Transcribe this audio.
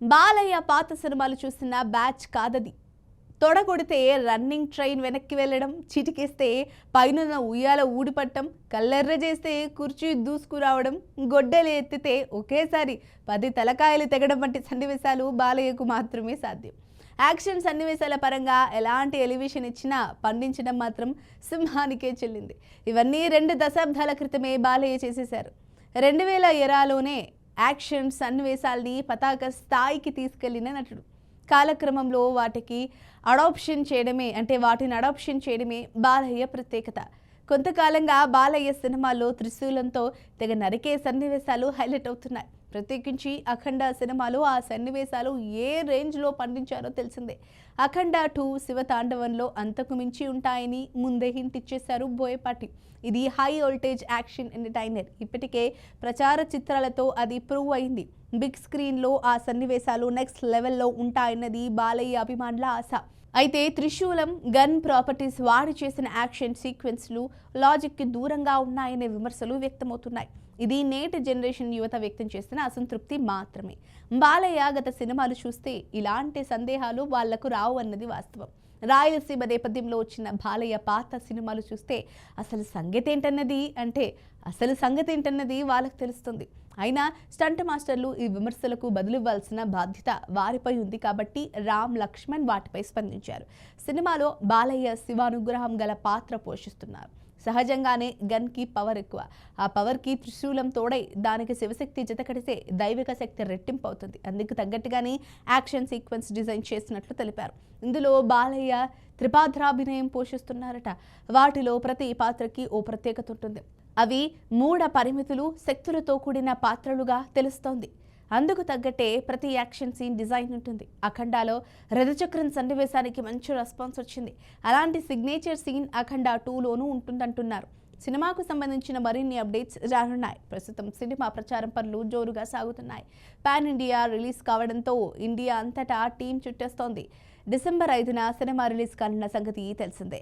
బాలయ్య పాత సినిమాలు చూసిన బ్యాచ్ కాదది. తొడగొడితే రన్నింగ్ ట్రైన్ వెనక్కి వెళ్ళడం, చిటికేస్తే పైనున్న ఉయ్యాల ఊడిపట్టం, కళ్ళెర్ర చేస్తే కుర్చీ దూసుకురావడం, గొడ్డలి ఎత్తితే ఒకేసారి 10 తలకాయలు తెగడం వంటి సన్నివేశాలు బాలయ్యకు మాత్రమే సాధ్యం. యాక్షన్ సన్నివేశాల పరంగా ఎలాంటి ఎలివేషన్ ఇచ్చినా పండించడం మాత్రం సింహానికే చెల్లింది. ఇవన్నీ 2 దశాబ్దాల క్రితమే బాలయ్య చేసేశారు. 2020లోనే యాక్షన్ సన్నివేశాల్ని పతాక స్థాయికి తీసుకెళ్లిన నటుడు. కాలక్రమంలో వాటిని అడాప్షన్ చేయడమే బాలయ్య ప్రత్యేకత. కొంతకాలంగా బాలయ్య సినిమాల్లో త్రిశూలంతో తెగ నరికే సన్నివేశాలు హైలైట్ అవుతున్నాయి. ప్రత్యేకించి అఖండ సినిమాలో ఆ సన్నివేశాలు ఏ రేంజ్లో పండించారో తెలిసిందే. అఖండ 2 శివతాండవంలో అంతకు మించి ఉంటాయని ముందే హింట్ ఇచ్చేశారు బోయపాటి. ఇది హై వోల్టేజ్ యాక్షన్ ఎంటర్టైనర్. ఇప్పటికే ప్రచార చిత్రాలతో అది ప్రూవ్ అయింది. బిగ్ స్క్రీన్లో ఆ సన్నివేశాలు నెక్స్ట్ లెవెల్లో ఉంటాయన్నది బాలయ్య అభిమానుల ఆశ. అయితే త్రిశూలం, గన్ ప్రాపర్టీస్ వాడి చేసిన యాక్షన్ సీక్వెన్స్లు లాజిక్కి దూరంగా ఉన్నాయనే విమర్శలు వ్యక్తమవుతున్నాయి. ఇది నేటి జనరేషన్ యువత వ్యక్తం చేసిన అసంతృప్తి మాత్రమే. బాలయ్య గత సినిమాలు చూస్తే ఇలాంటి సందేహాలు వాళ్లకు రావు అన్నది వాస్తవం. రాయలసీమ నేపథ్యంలో వచ్చిన బాలయ్య పాత సినిమాలు చూస్తే అసలు సంగతి ఏంటన్నది వాళ్ళకు తెలుస్తుంది. అయినా స్టంట్ మాస్టర్లు ఈ విమర్శలకు బదులివ్వాల్సిన బాధ్యత వారిపై ఉంది కాబట్టి రామ్ లక్ష్మణ్ వాటిపై స్పందించారు. సినిమాలో బాలయ్య శివానుగ్రహం గల పాత్ర పోషిస్తున్నారు. సహజంగానే గన్కి పవర్ ఎక్కువ. ఆ పవర్కి త్రిశూలం తోడై దానికి శివశక్తి జతకడితే దైవిక శక్తి రెట్టింపు అవుతుంది. అందుకు తగ్గట్టుగానే యాక్షన్ సీక్వెన్స్ డిజైన్ చేసినట్లు తెలిపారు. ఇందులో బాలయ్య త్రిపాత్రాభినయం పోషిస్తున్నారట. వాటిలో ప్రతి పాత్రకి ఓ ప్రత్యేకత ఉంటుంది. అవి మూఢ పరిమితులు, శక్తులతో కూడిన పాత్రలుగా తెలుస్తోంది. అందుకు తగ్గట్టే ప్రతి యాక్షన్ సీన్ డిజైన్ ఉంటుంది. అఖండాలో రథచక్రం సన్నివేశానికి మంచి రెస్పాన్స్ వచ్చింది. అలాంటి సిగ్నేచర్ సీన్ అఖండ 2లోనూ ఉంటుందంటున్నారు. సినిమాకు సంబంధించిన మరిన్ని అప్డేట్స్ రానున్నాయి. ప్రస్తుతం సినిమా ప్రచారం పనులు జోరుగా సాగుతున్నాయి. పాన్ ఇండియా రిలీజ్ కావడంతో ఇండియా అంతటా టీం చుట్టేస్తోంది. డిసెంబర్ 5న సినిమా రిలీజ్ కానున్న సంగతి తెలిసిందే.